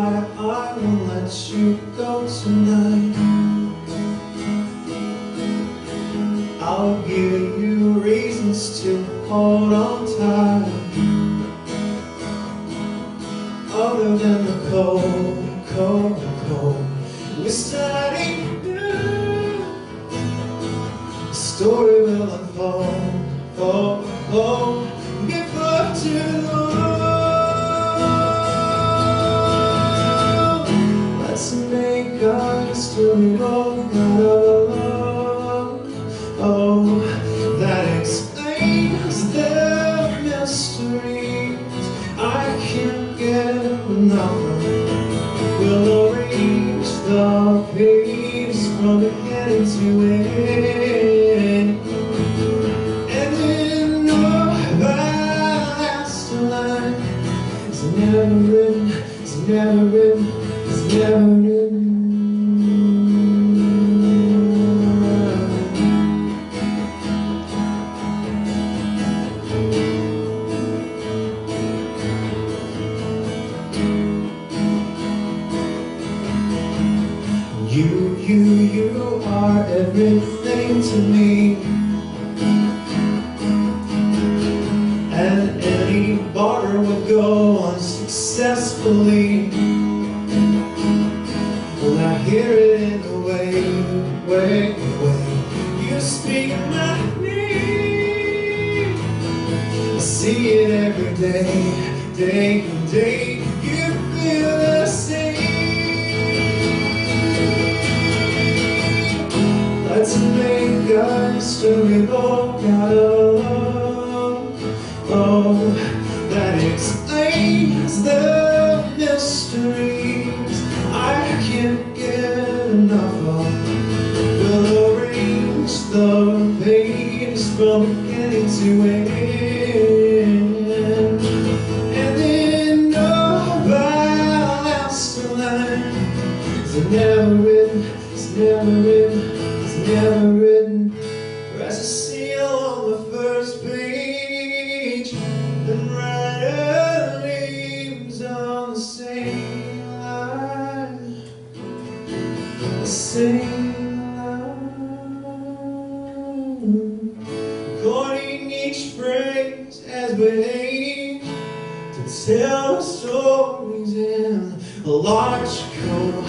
why I won't let you go tonight. I'll give you reasons to hold on tight, other than the cold, cold, cold we're starting new. The story will unfold, oh, oh, before too long. Let's make our history both out of love. Oh, that explains the mysteries I can't get enough of. We'll arrange the pages from beginning to end, and then know that last line is never written, it's never written, it's never written. You are everything to me, and any barter would go unsuccessfully. When I hear it in the way you speak my name, I see it every day, day and day. You feel the same. Let's make a storybook out of love. Oh, that explains the mysteries I can't get enough of. We'll arrange the pages from beginning to end, and then know by last line it's never written, it's never written, never written. Press a seal on the first page, and write our names on the same line, the same line. Recording each phrase as behaved to tell the stories in a logical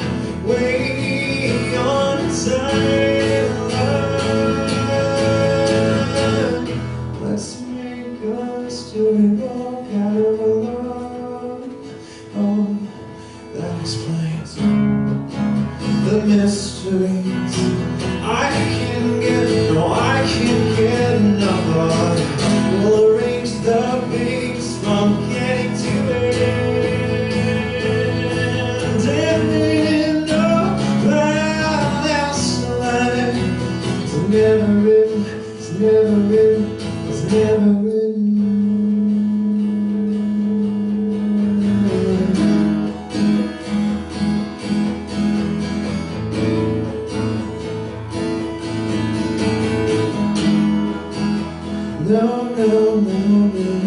way on time. Let's make a storybook out of love. Oh, that explains the mysteries I can't get, no, I can't get enough of. We'll arrange the pages from beginning to end, and then know that last line is never written, it's never written, it's never written. No, no, no, no, no,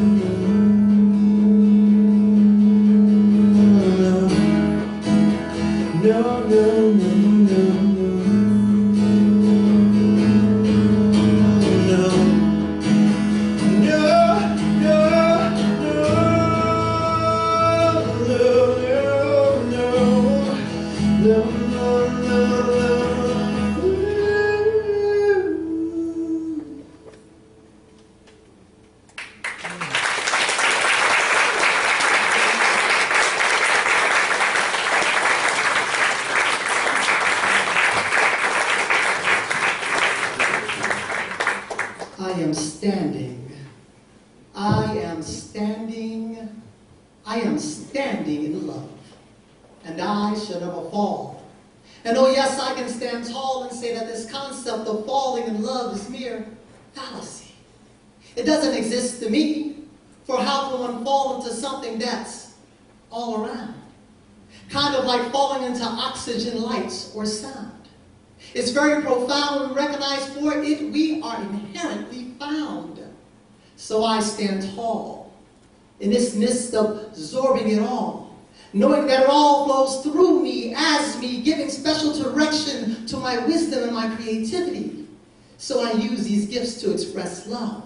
no, no, no, no. I am standing in love, and I shall never fall. And oh yes, I can stand tall and say that this concept of falling in love is mere fallacy. It doesn't exist to me, for how can one fall into something that's all around? Kind of like falling into oxygen, lights, or sound. It's very profound when we recognize for it we are inherently found. So I stand tall in this midst of absorbing it all, knowing that it all flows through me, as me, giving special direction to my wisdom and my creativity. So I use these gifts to express love.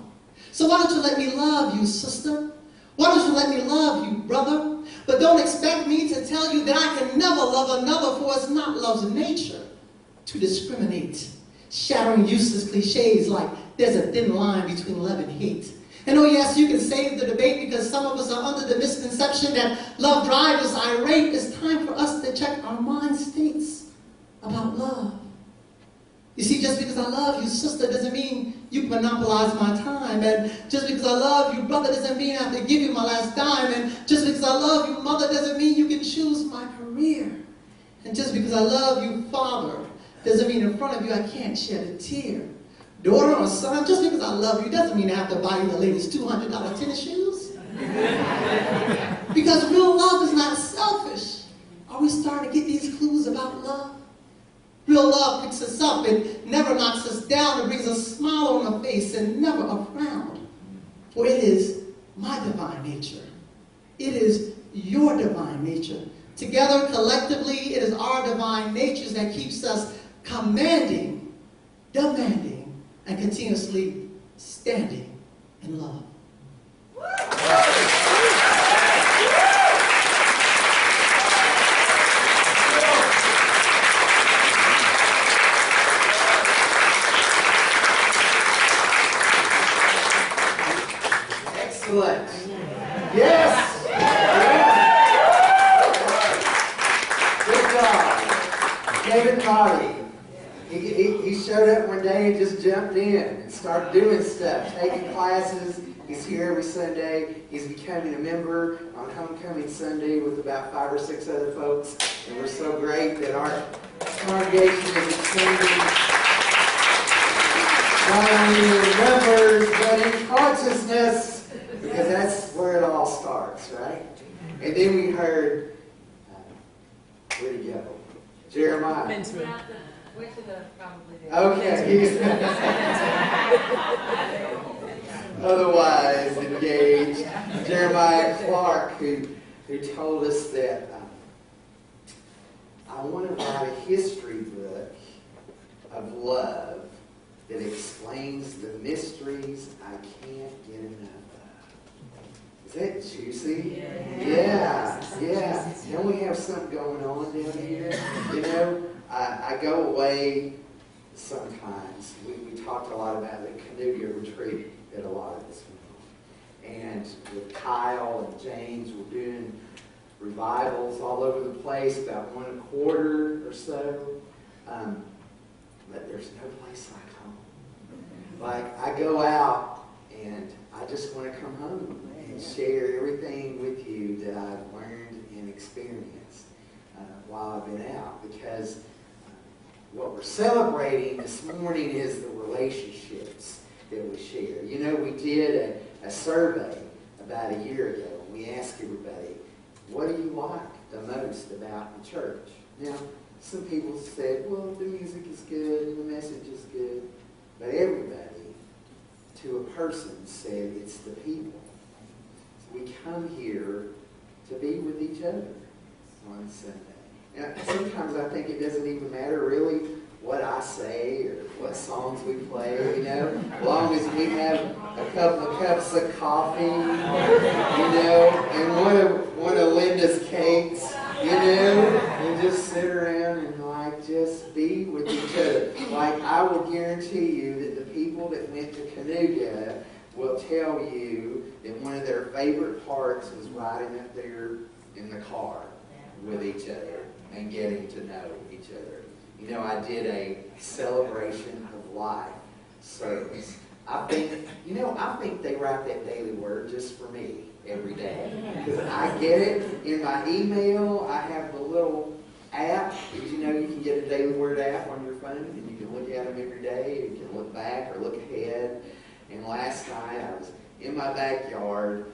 So why don't you let me love you, sister? Why don't you let me love you, brother? But don't expect me to tell you that I can never love another, for it's not love's nature to discriminate, shattering useless cliches like there's a thin line between love and hate. And oh yes, you can save the debate because some of us are under the misconception that love drives us irate. It's time for us to check our mind states about love. You see, just because I love you, sister, doesn't mean you can monopolize my time. And just because I love you, brother, doesn't mean I have to give you my last dime. And just because I love you, mother, doesn't mean you can choose my career. And just because I love you, father, doesn't mean in front of you I can't shed a tear. Daughter or son, just because I love you doesn't mean I have to buy you the latest $200 tennis shoes. Because real love is not selfish. Are we starting to get these clues about love? Real love picks us up and never knocks us down. It brings a smile on our face and never a frown. For it is my divine nature. It is your divine nature. Together, collectively, it is our divine nature that keeps us commanding, demanding, and continuously standing in love. Excellent. Yes. Good job. David Cotty. He showed up one day and just jumped in and started doing stuff, taking classes. He's here every Sunday. He's becoming a member on Homecoming Sunday with about 5 or 6 other folks. And we're so great that our congregation is expanding not only in numbers, but in consciousness, because that's where it all starts, right? And then we heard, where'd he go? Jeremiah. Wait to the probably. Okay. Otherwise engaged. Jeremiah Clark, who told us that I want to write a history book of love that explains the mysteries I can't get enough of. Is that juicy? Yeah. Don't we have something going on down here? You know, I go away sometimes. We talked a lot about the Canuga retreat that a lot of us went on. And with Kyle and James, we're doing revivals all over the place, about 1 a quarter or so. But there's no place like home. Like, I go out and I just want to come home and share everything with you that I've learned and experienced while I've been out. Because what we're celebrating this morning is the relationships that we share. You know, we did a survey about a year ago. We asked everybody, what do you like the most about the church? Now, some people said, well, the music is good and the message is good. But everybody, to a person, said it's the people. So we come here to be with each other on Sunday. And sometimes I think it doesn't even matter really what I say or what songs we play, you know, as long as we have a couple of cups of coffee, you know, and one of Linda's cakes, you know, and just sit around and like just be with each other. Like, I would guarantee you that the people that went to Canuga will tell you that one of their favorite parts was riding up there in the car with each other and getting to know each other. You know, I did a celebration of life service. I think they write that daily word just for me every day. Because I get it in my email. I have the little app. Because, you know, you can get a daily word app on your phone and you can look at them every day. You can look back or look ahead. And last night I was in my backyard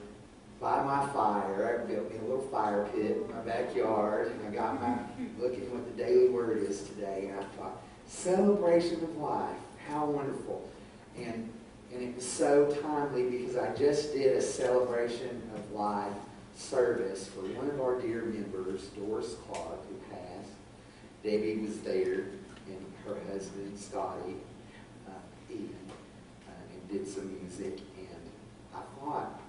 by my fire. I built me a little fire pit in my backyard, and I got my looking what the daily word is today, and I thought, celebration of life, how wonderful. And it was so timely because I just did a celebration of life service for one of our dear members, Doris Clark, who passed. Debbie was there, and her husband, Scotty, Ian, and did some music. And I thought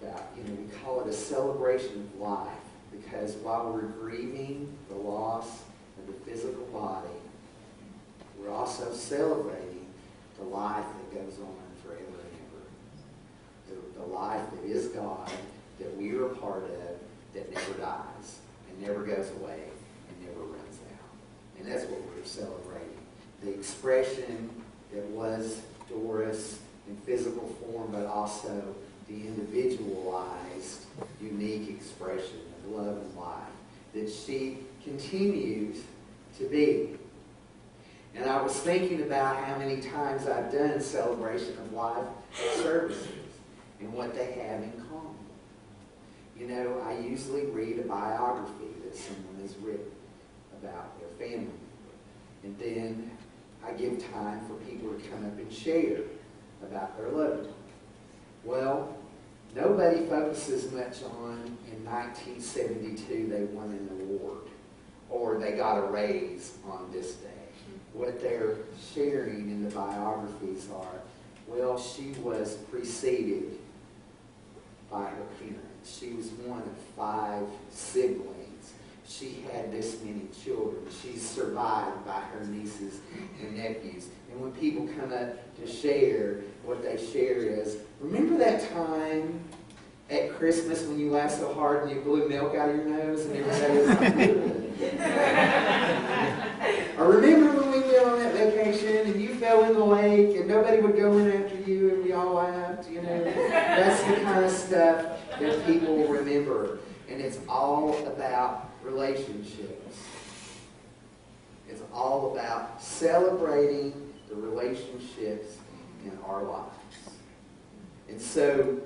about, we call it a celebration of life, because while we're grieving the loss of the physical body, we're also celebrating the life that goes on forever and ever. The life that is God, that we are a part of, that never dies and never goes away and never runs out. And that's what we're celebrating. The expression that was Doris in physical form, but also the individualized, unique expression of love and life that she continues to be. And I was thinking about how many times I've done celebration of life services and what they have in common. I usually read a biography that someone has written about their family member. And then I give time for people to come up and share about their loved one. Well, nobody focuses much on in 1972 they won an award or they got a raise on this day. What they're sharing in the biographies are, well, she was preceded by her parents. She was one of 5 siblings. She had this many children. She's survived by her nieces and nephews. And when people come up to share, what they share is, remember that time at Christmas when you laughed so hard and you blew milk out of your nose and everybody was like, or remember when we went on that vacation and you fell in the lake and nobody would go in after you and we all laughed, That's the kind of stuff that people remember. And it's all about relationships. It's all about celebrating the relationships in our lives. And so,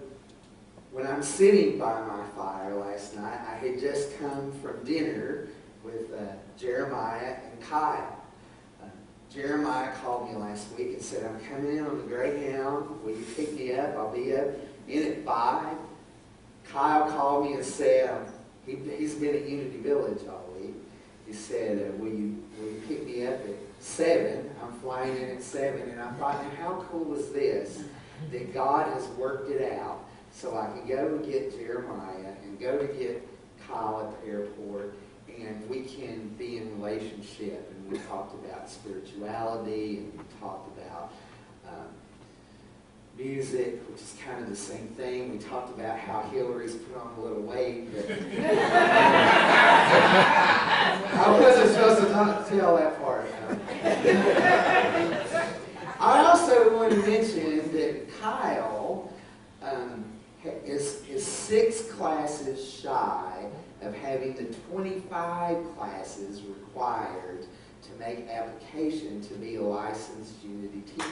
when I'm sitting by my fire last night, I had just come from dinner with Jeremiah and Kyle. Jeremiah called me last week and said, I'm coming in on the Greyhound. Will you pick me up? I'll be up in at 5. Kyle called me and said, he's been at Unity Village all week. He said, will you pick me up at 7? I'm flying in at 7. And I thought, now how cool is this? That God has worked it out so I can go and get Jeremiah and go to get Kyle at the airport, and we can be in relationship. And we talked about spirituality, and we talked about music, which is kind of the same thing. We talked about how Hillary's put on a little weight. But I wasn't supposed to tell that part. I also want to mention that Kyle is 6 classes shy of having the 25 classes required to make application to be a licensed Unity teacher.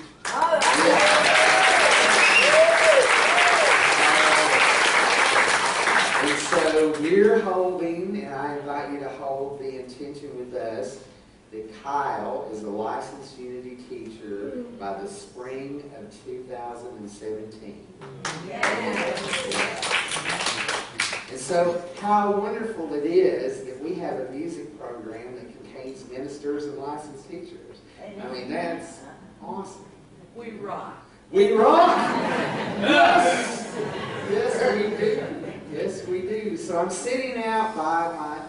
And so we're holding, and I invite you to hold the intention with us, that Kyle is a licensed Unity teacher by the spring of 2017. And so how wonderful it is that we have a music program that contains ministers and licensed teachers. I mean, that's awesome. We rock. We rock! Yes! Yes, we do. Yes, we do. So I'm sitting out by my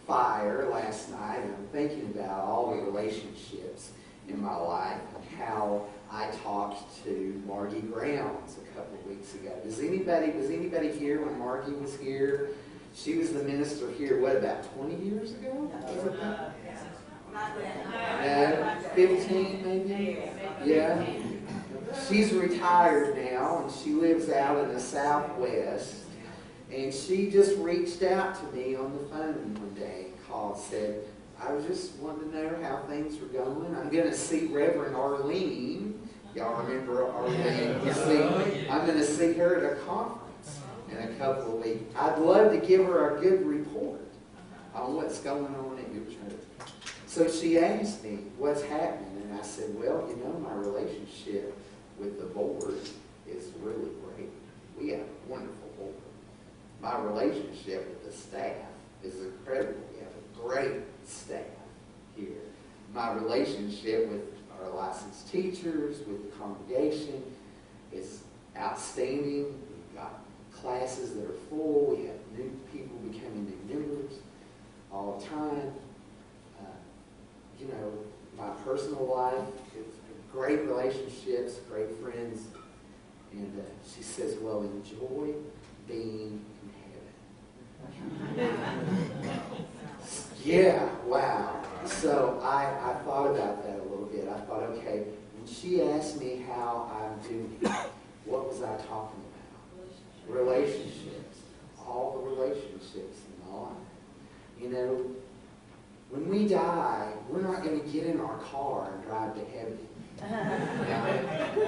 fire last night, and I'm thinking about all the relationships in my life and how I talked to Margie Grounds a couple of weeks ago. Was anybody here when Margie was here? She was the minister here, what, about 20 years ago? Was it that? 15 maybe? Yeah. She's retired now, and she lives out in the Southwest. And she just reached out to me on the phone one day, called, said, I was just wanting to know how things were going. I'm going to see Reverend Arlene. Y'all remember Arlene? I'm going to see her at a conference in a couple of weeks. I'd love to give her a good report on what's going on at your church. So she asked me, what's happening? And I said, well, my relationship with the board is really great. We have a wonderful board. My relationship with the staff is incredible. We have a great staff here. My relationship with our licensed teachers, with the congregation, is outstanding. We've got classes that are full. We have new people becoming new members all the time. My personal life is great relationships, great friends. And she says, well, enjoy being in heaven. Yeah, wow. So I thought about that a little bit. I thought, okay, when she asked me how I'm doing, what was I talking about? Relationships. All the relationships in my life. When we die, we're not going to get in our car and drive to heaven.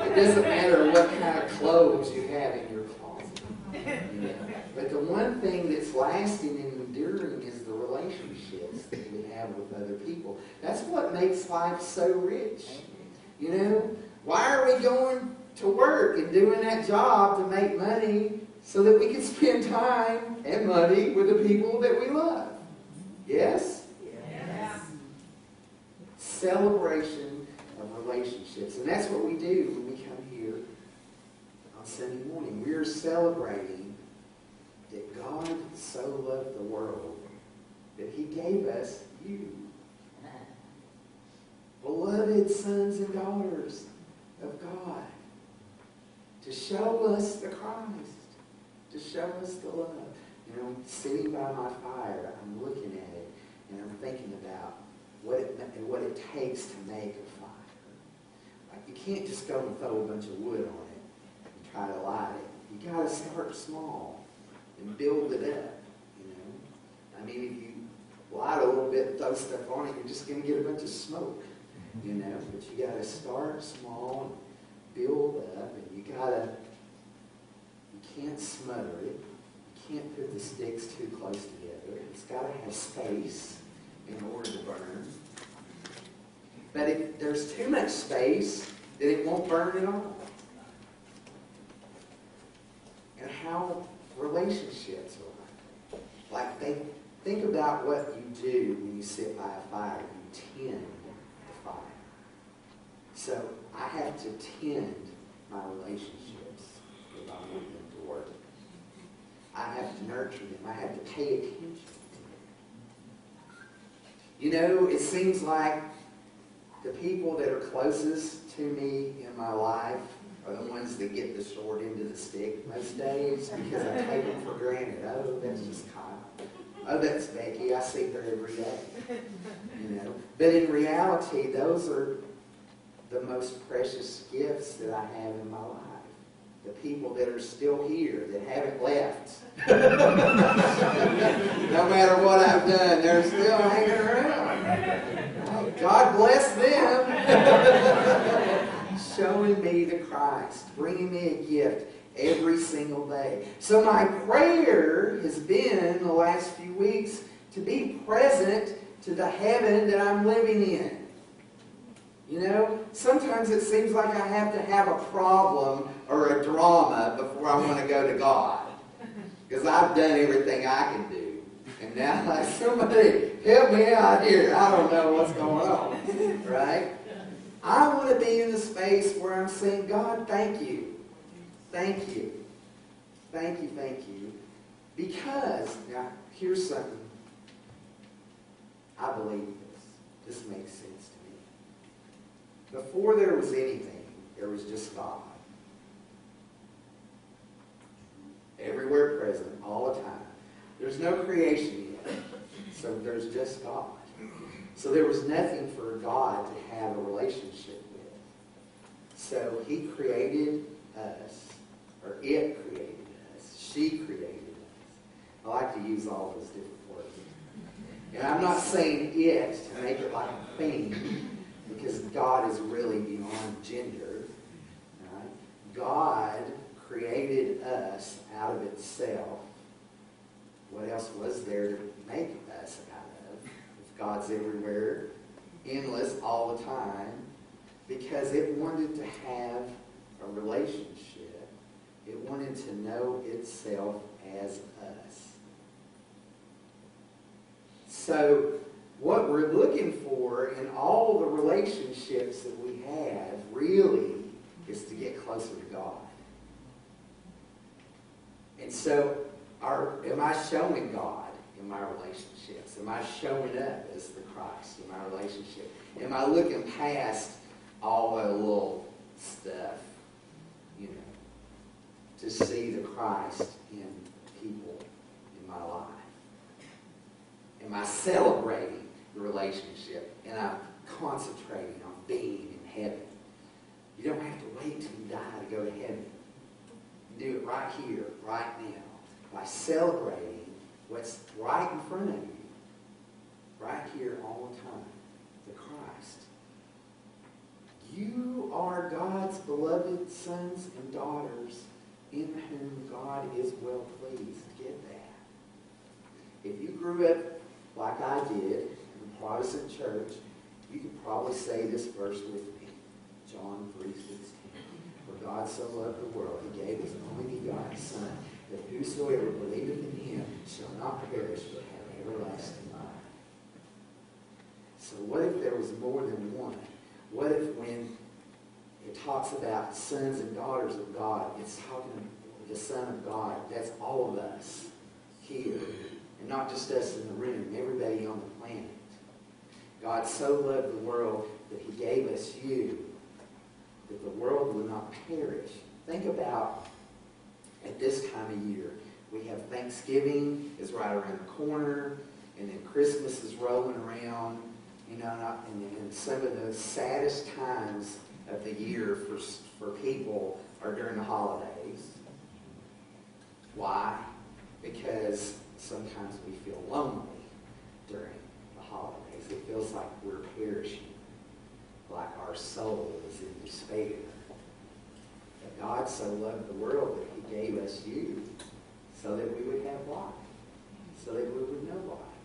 It doesn't matter what kind of clothes you have in your closet. But the one thing that's lasting and enduring is the relationships that we have with other people. That's what makes life so rich. Why are we going to work and doing that job to make money so that we can spend time and money with the people that we love? Yes? Celebration of relationships. And that's what we do when we come here on Sunday morning. We're celebrating that God so loved the world that He gave us you. Beloved sons and daughters of God. To show us the Christ. To show us the love. Sitting by my fire, I'm looking at it and I'm thinking about what it takes to make a fire. Like, you can't just go and throw a bunch of wood on it and try to light it. You got to start small and build it up. If you light a little bit and throw stuff on it, you're just going to get a bunch of smoke. But you got to start small and build up, and you can't smother it. You can't put the sticks too close together. It's got to have space in order to burn. But if there's too much space, then it won't burn at all. And how relationships are like. Think about what you do when you sit by a fire. You tend the fire. So I have to tend my relationships if I want them to work. I have to nurture them. I have to pay attention. It seems like the people that are closest to me in my life are the ones that get the short end of the stick most days because I take them for granted. Oh, that's just Kyle. Oh, that's Becky. I see her every day. But in reality, those are the most precious gifts that I have in my life. The people that are still here, that haven't left. No matter what I've done, they're still hanging around. God bless them. Showing me the Christ, bringing me a gift every single day. So my prayer has been the last few weeks to be present to the heaven that I'm living in. Sometimes it seems like I have to have a problem or a drama before I want to go to God. Because I've done everything I can do. And now, somebody help me out here. I don't know what's going on. Right? I want to be in the space where I'm saying, God, thank you. Thank you. Thank you, thank you. Because, now, here's something. I believe this. This makes sense to me. Before there was anything, there was just God. Everywhere present, all the time. There's no creation yet. So there's just God. So there was nothing for God to have a relationship with. So He created us, or it created us. She created us. I like to use all those different words. And I'm not saying it to make it like a thing, because God is really beyond gender. Right? God created us out of itself. What else was there to make us out of? If God's everywhere, endless, all the time, because it wanted to have a relationship. It wanted to know itself as us. So what we're looking for in all the relationships that we have really is to get closer to God. And so am I showing God in my relationships? Am I showing up as the Christ in my relationship? Am I looking past all the little stuff, to see the Christ in people in my life? Am I celebrating the relationship and I'm concentrating on being in heaven? You don't have to wait till you die to go to heaven. You do it right here, right now, by celebrating what's right in front of you, right here all the time, the Christ. You are God's beloved sons and daughters in whom God is well pleased. Get that. If you grew up like I did in the Protestant church, you could probably say this verse with me. John 3:16. For God so loved the world, He gave His only begotten Son, that whosoever believeth in Him shall not perish but have everlasting life. So what if there was more than one? What if when it talks about sons and daughters of God, it's talking about the Son of God? That's all of us here. And not just us in the room, everybody on the planet. God so loved the world that He gave us you, that the world would not perish. Think about, at this time of year, we have Thanksgiving is right around the corner, and then Christmas is rolling around, and some of the saddest times of the year for people are during the holidays. Why? Because sometimes we feel lonely during the holidays. It feels like we're perishing, like our soul is in despair. But God so loved the world that He gave us you so that we would have life, so that we would know life,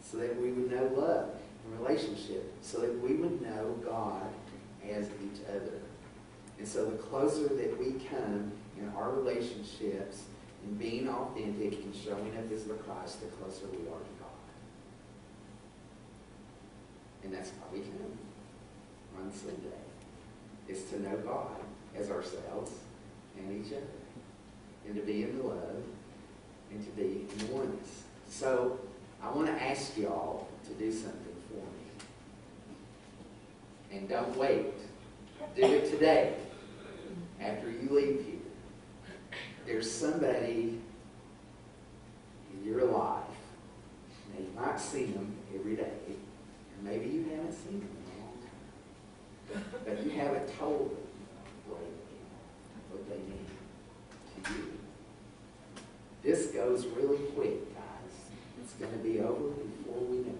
so that we would know love and relationship, so that we would know God as each other. And so the closer that we come in our relationships and being authentic and showing up as the Christ, the closer we are to God. And that's why we come on Sunday, is to know God as ourselves and each other, and to be in the love and to be in the oneness. So I want to ask y'all to do something for me. And don't wait. Do it today, after you leave here. There's somebody in your life, now you might see them every day, and maybe you haven't seen them in a long time, but you haven't told them lately what they need to you. This goes really quick, guys. It's going to be over before we know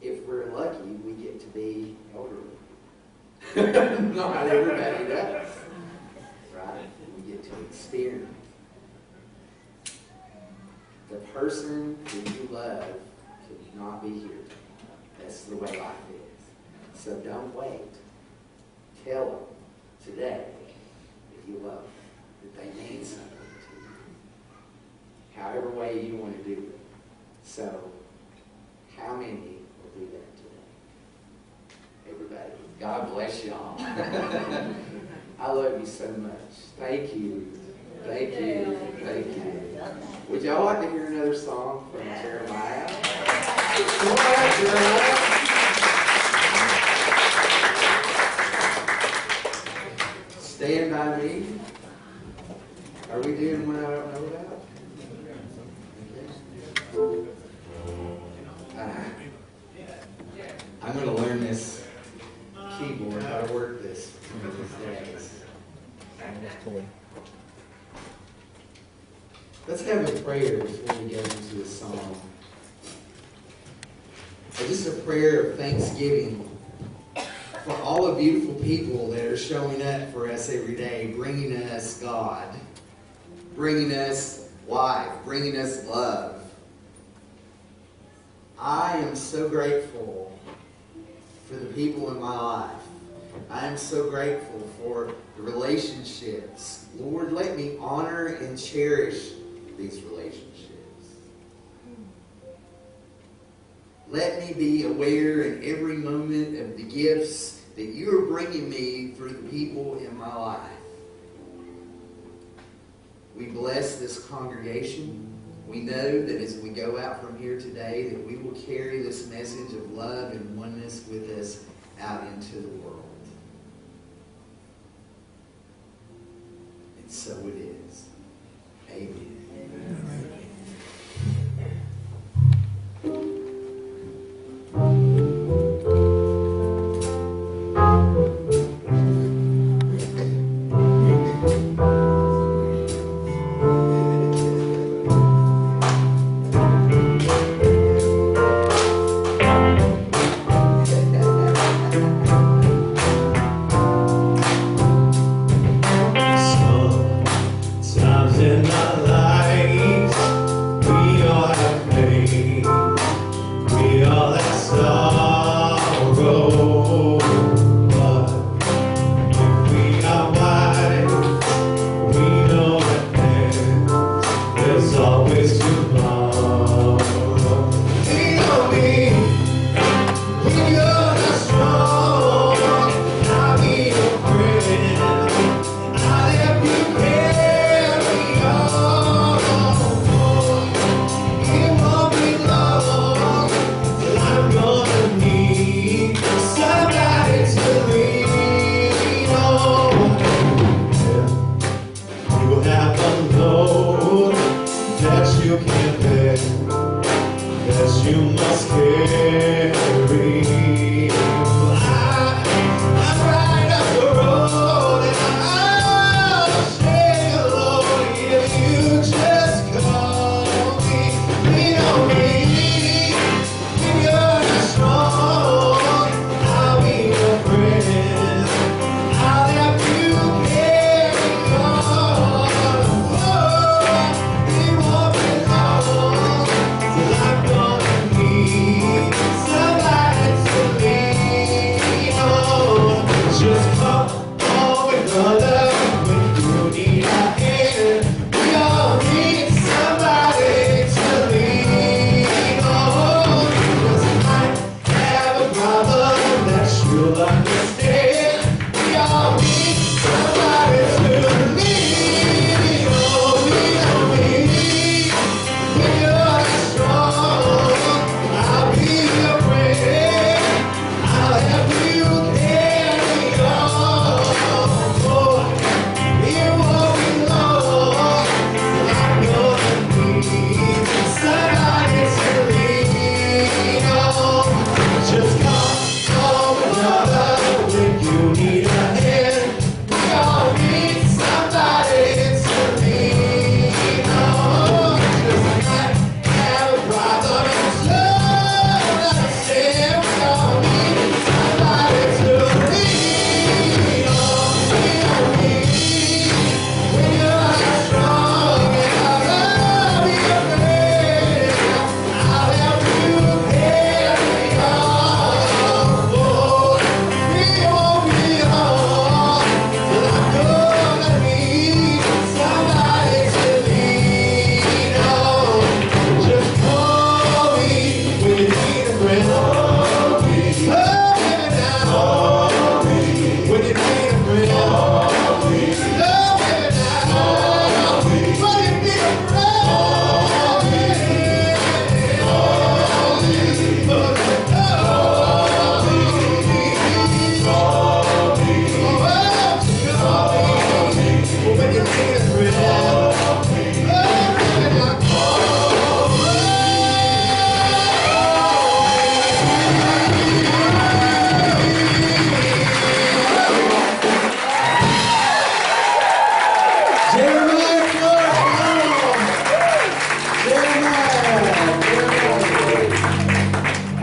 it. If we're lucky, we get to be elderly. Not everybody does. Right? We get to experience. The person that you love could not be here. That's the way life is. So don't wait. Tell them today that you love them, that they mean something to you. However way you want to do it. So, how many will do that today? Everybody. God bless y'all. I love you so much. Thank you. Thank you. Thank you. Would y'all like to hear another song from Jeremiah? Come on, Jeremiah. Stand by me. Are we doing one I don't know about? I'm going to learn this keyboard, how to work this one of these days. Let's have a prayer before we go into the song. Just a prayer of thanksgiving for all the beautiful people that are showing up for us every day, bringing us God, bringing us life, bringing us love. I am so grateful for the people in my life. I am so grateful for the relationships. Lord, let me honor and cherish these relationships. Let me be aware in every moment of the gifts that you are bringing me through the people in my life. We bless this congregation. We know that as we go out from here today, that we will carry this message of love and oneness with us out into the world. And so it is. Amen. Amen.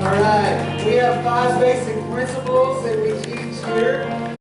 All right, we have 5 basic principles